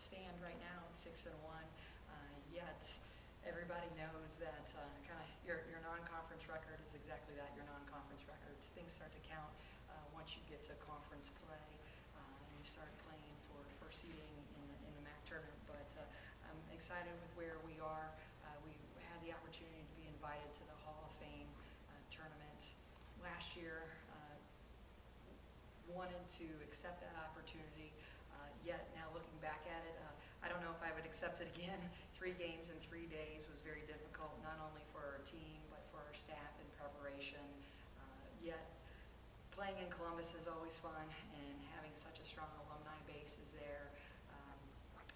stand right now at 6-1, yet everybody knows that kind of your non-conference record is exactly that, your non-conference record. Things start to count once you get to conference play and you start playing for seeding in the MAC tournament. But I'm excited with where we are. We had the opportunity to be invited to the Hall of Fame tournament last year. Wanted to accept that opportunity, yet now looking back at it, I don't know if I would accept it again. 3 games in 3 days was very difficult, not only for our team, but for our staff in preparation. Yet playing in Columbus is always fun, and having such a strong alumni base is there,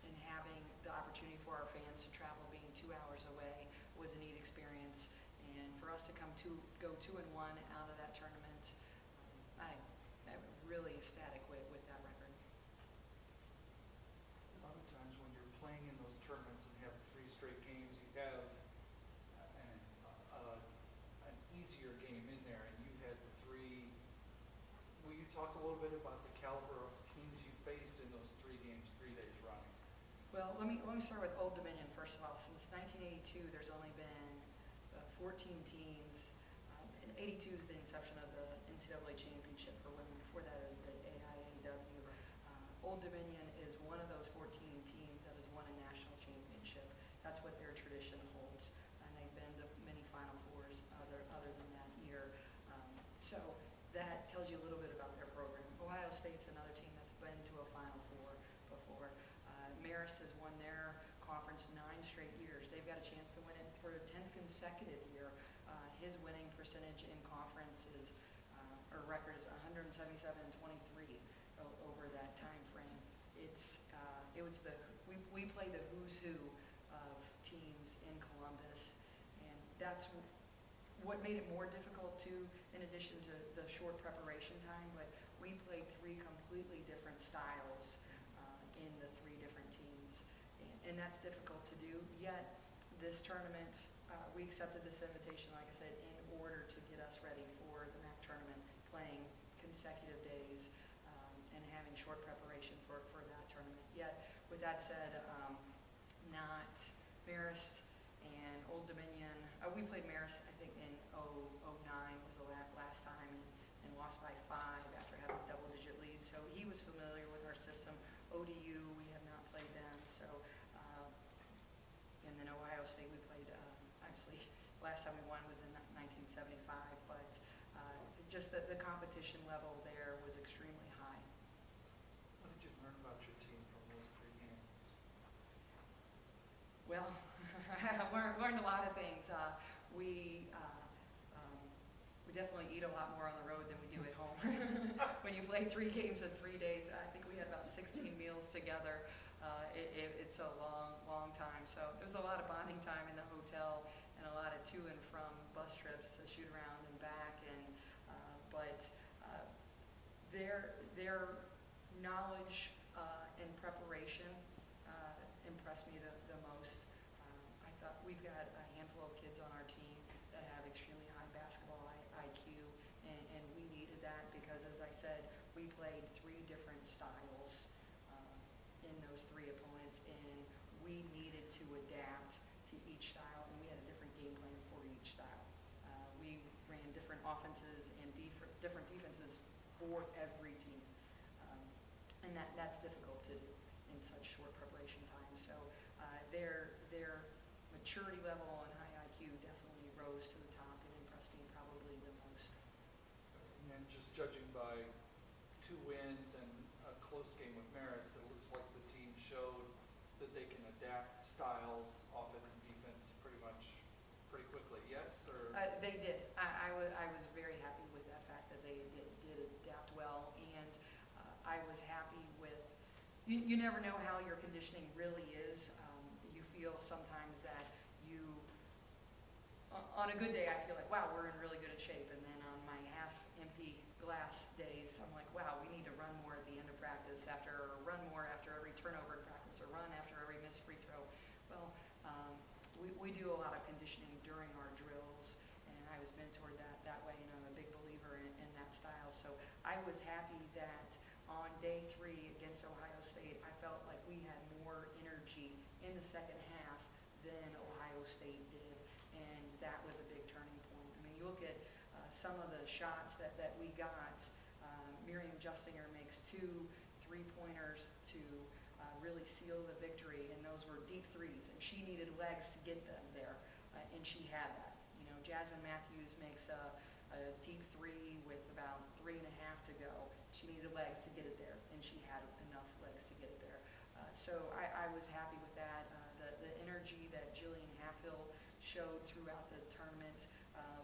and having the opportunity for our fans to travel, being 2 hours away, was a neat experience. And for us to go 2-1 out of that tournament, I'm really ecstatic with that record. A lot of times when you're playing in those tournaments and have 3 straight games, you have an easier game in there, and you had the 3. Will you talk a little bit about the caliber of teams you faced in those 3 games, 3 days running? Well, let me start with Old Dominion first of all. Since 1982, there's only been 14 teams. And 82 is the inception of the NCAA championship for women. Before that is the AIAW. Old Dominion is one of those 14 teams that has won a national championship. That's what their tradition holds, and they've been to many Final Fours other than that year. So that tells you a little bit about their program. Ohio State's another team that's been to a Final Four before. Marist has won their conference 9 straight years. They've got a chance to win it for the 10th consecutive year. His winning percentage in conference is, or record is 177-23 over that time frame. We play the who's who of teams in Columbus, and that's what made it more difficult too, in addition to the short preparation time. But we played 3 completely different styles in the 3 different teams, and that's difficult to do. Yet this tournament, we accepted this invitation, like I said, in order to get us ready for the MAC tournament, playing consecutive days and having short preparation for that tournament. Yet, with that said, not Marist and Old Dominion. We played Marist, I think, in 09 was the last time, and lost by 5 after having a double-digit lead. So he was familiar with our system. ODU, we have not played them. So, and then Ohio State, we played, obviously, last time we won was in 1975, but just the competition level there was extremely high. What did you learn about your team from those 3 games? Well, I learned a lot of things. We definitely eat a lot more on the road than we do at home. When you play 3 games in 3 days, I think we had about 16 meals together. It's a long time. So it was a lot of bonding time in the hotel and a lot of to and from bus trips to shoot around and back. And but their knowledge and preparation impressed me the most. I thought we've got a handful of kids on our team that have extremely high basketball IQ, and we needed that because, as I said, we played 3 different styles in those 3 opponents, and we needed to adapt to each style, and we had a different game plan for each style. We ran different offenses and different defenses for every team, and that's difficult to do in such short preparation time. So their maturity level and high IQ definitely rose to the top and impressed me probably the most. And just judging by 2 wins and a close game with Marist, it looks like the team showed that they can adapt styles, offense and defense, pretty quickly. Yes, or they did. I was very happy with that fact that they did adapt well, and I was happy with. You never know how your conditioning really is. You feel sometimes that on a good day, I feel like, wow, we're in really good shape. And then on my half-empty glass days, I'm like, wow, we need to run more at the end of practice, or run more after every turnover in practice, or run after every missed free throw. Well, we do a lot of conditioning during our drills, and I was mentored that way, and I'm a big believer in that style. So I was happy that on day 3 against Ohio State, I felt like we had more in the second half than Ohio State did, and that was a big turning point. I mean, you look at some of the shots that we got. Miriam Justinger makes 2 3-pointers to really seal the victory, and those were deep threes, and she needed legs to get them there, and she had that. You know, Jasmine Matthews makes a deep 3 with about 3.5 to go. She needed legs to get it there, and she had enough legs to get it there. So I was happy with that. The energy that Jillian Halfhill showed throughout the tournament,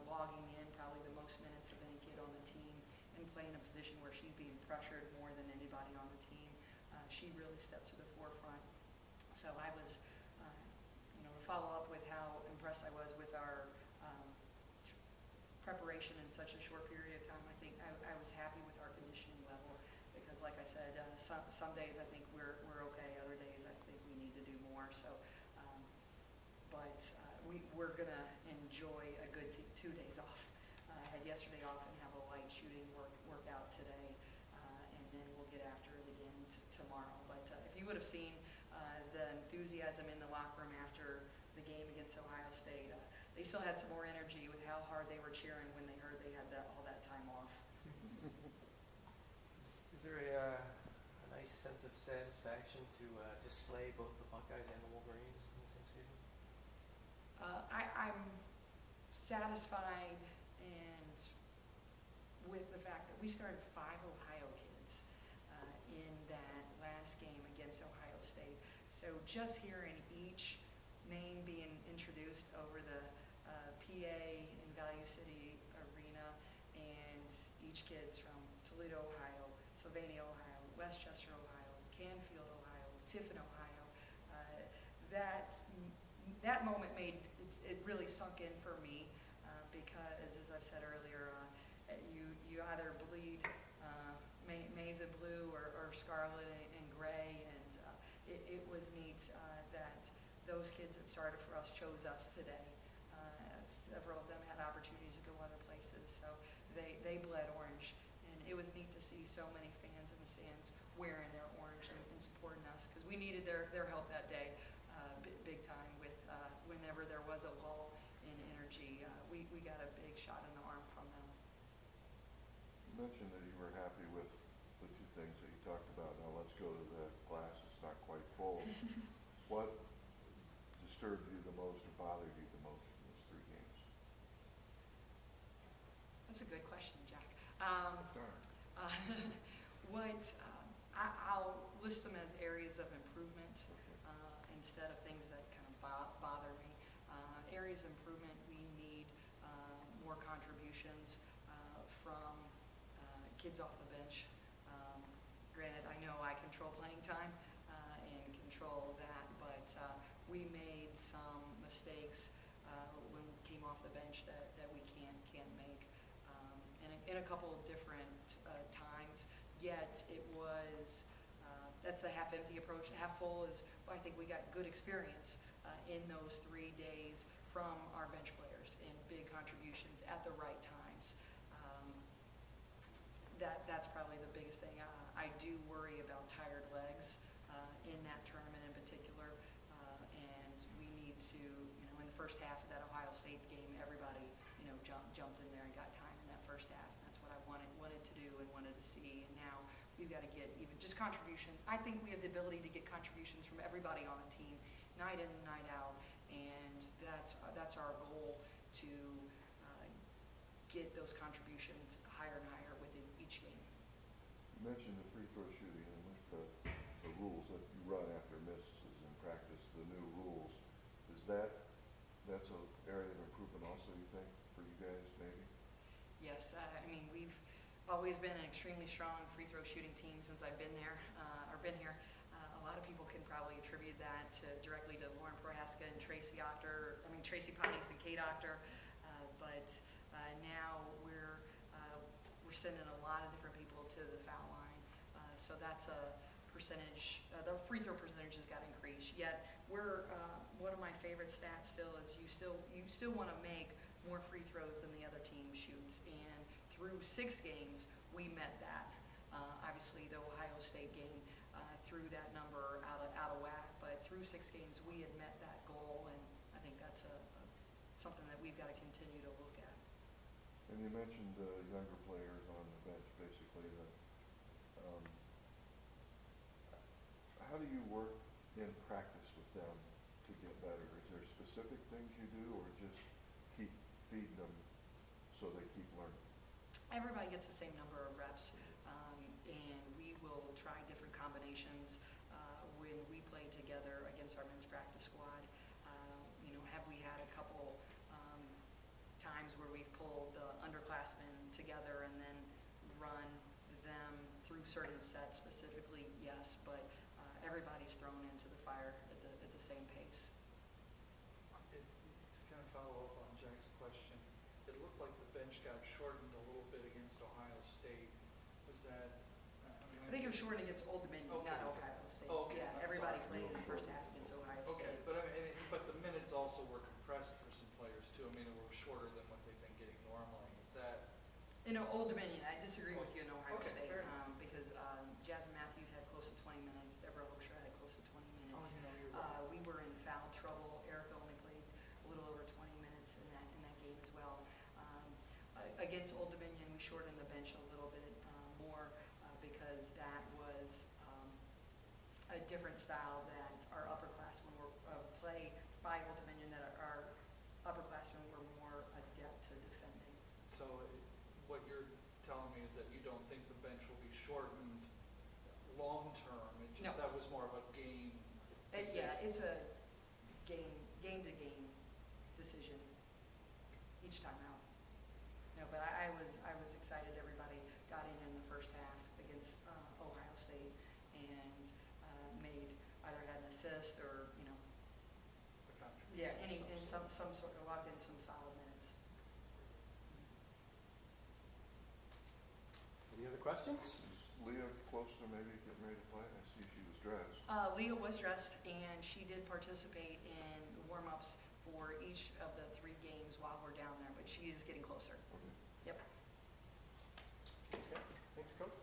logging in probably the most minutes of any kid on the team and playing a position where she's being pressured more than anybody on the team. She really stepped to the forefront. So I was, to follow up with how impressed I was with our preparation in such a short period of time, I think I was happy with our conditioning level because, like I said, some days I think we're okay, other days I think we need to do more. So, we're going to enjoy a good 2 days off. I had yesterday off and have a light shooting workout today, and then we'll get after it again tomorrow. But if you would have seen the enthusiasm in the locker room after the game against Ohio State, they still had some more energy with how hard they were cheering when they heard they had all that time off. Is there a nice sense of satisfaction to slay both the Buckeyes and the Wolverines in the same season? I'm satisfied and with the fact that we started 5 Ohio kids in that last game against Ohio State. So just hearing each name being introduced over the PA in Value City Arena, and each kid's from Toledo, Ohio, Sylvania, Ohio, Westchester, Ohio, Canfield, Ohio, Tiffin, Ohio, that moment it really sunk in for me because, as I've said earlier, you either bleed maize and blue or scarlet and gray, and it was neat that those kids that started for us chose us today. Several of them had opportunities to go other places, so they bled orange, and it was neat to see so many fans in the stands wearing their orange and supporting us because we needed their help that day big time with whenever there was a lull in energy. We got a big shot in the arm from them. You mentioned that you were happy with the 2 things that you talked about. Now let's go to the glass. It's not quite full. What disturbed you the most or bothered you the most from those 3 games? That's a good question, Jack. Darn. I'll list them as areas of improvement instead of things that kind of bother me. Areas of improvement, we need more contributions from kids off the bench. Granted, I know I control playing time and control that, but we made some mistakes when we came off the bench that we can't make in a couple of different times. Yet it was that's the half empty approach. The half full is, well, I think we got good experience in those 3 days from our bench players and big contributions at the right times. That's probably the biggest thing. I do worry about tired legs in that tournament in particular, and we need to, in the first half of that Ohio State game, everybody, jumped in there and got time in that first half. And that's what I wanted to do and wanted to see. And now we've got to get even just contribution. I think we have the ability to get contributions from everybody on the team, night in and night out, and that's our goal to get those contributions higher and higher within each game. You mentioned the free throw shooting and with the rules that you run after misses in practice, the new rules. That's an area of improvement also, you think, for you guys maybe? Yes, we've always been an extremely strong free throw shooting team since I've been there, or been here. A lot of people can probably attribute that directly to Lauren Prohaska and Tracy Potnies and Kate Octor, but now we're sending a lot of different people to the foul line, so that's a percentage. The free throw percentage has got to increase. Yet we're one of my favorite stats still is you still want to make more free throws than the other team shoots, and through 6 games we met that. Obviously the Ohio State game threw that number out of whack, but through through 6 games, we had met that goal, and I think that's something that we've got to continue to look at. And you mentioned younger players on the bench, basically. How do you work in practice with them to get better? Is there specific things you do, or just keep feeding them so they keep learning? Everybody gets the same number of reps, and we will try different combinations when we play together against our men's practice squad. Have we had a couple times where we've pulled the underclassmen together and then run them through certain sets specifically? Yes, but everybody's thrown into the fire at the same pace. To kind of follow up on Jack's question, it looked like the bench got shortened a little bit against Ohio State. Was that, I think it was shortened against Old Dominion, Okay. not Ohio State. Oh, okay. Yeah, I'm everybody sorry. played in the first half against Ohio Okay, State. but the minutes also were compressed for some players too. I mean, it were shorter than what they've been getting normally. Is that? Old Dominion, I disagree with you in Ohio Okay, State, fair enough. because Jasmine Matthews had close to 20 minutes, Deborah Hoekstra had close to 20 minutes. You're right. We were in foul trouble. Erica only played a little over 20 minutes in that game as well. Against Old Dominion, we shortened the bench a little bit more because that was a different style that our upperclassmen were play by Old Dominion, that our upperclassmen were more adept to defending. So what you're telling me is that you don't think the bench will be shortened long term? It just, No. that was more of a game decision? Yeah, it's a game-to-game decision each time out. No, but I was excited. Everybody got in the first half against Ohio State and either had an assist or The contribution of some sort of logged in some solid minutes. Any other questions? Is Leah close to maybe getting ready to play? I see she was dressed. Leah was dressed, and she did participate in warm-ups for each of the 3 games while we're down there, but she is getting closer. Okay. Yep. Okay, thanks, Coach.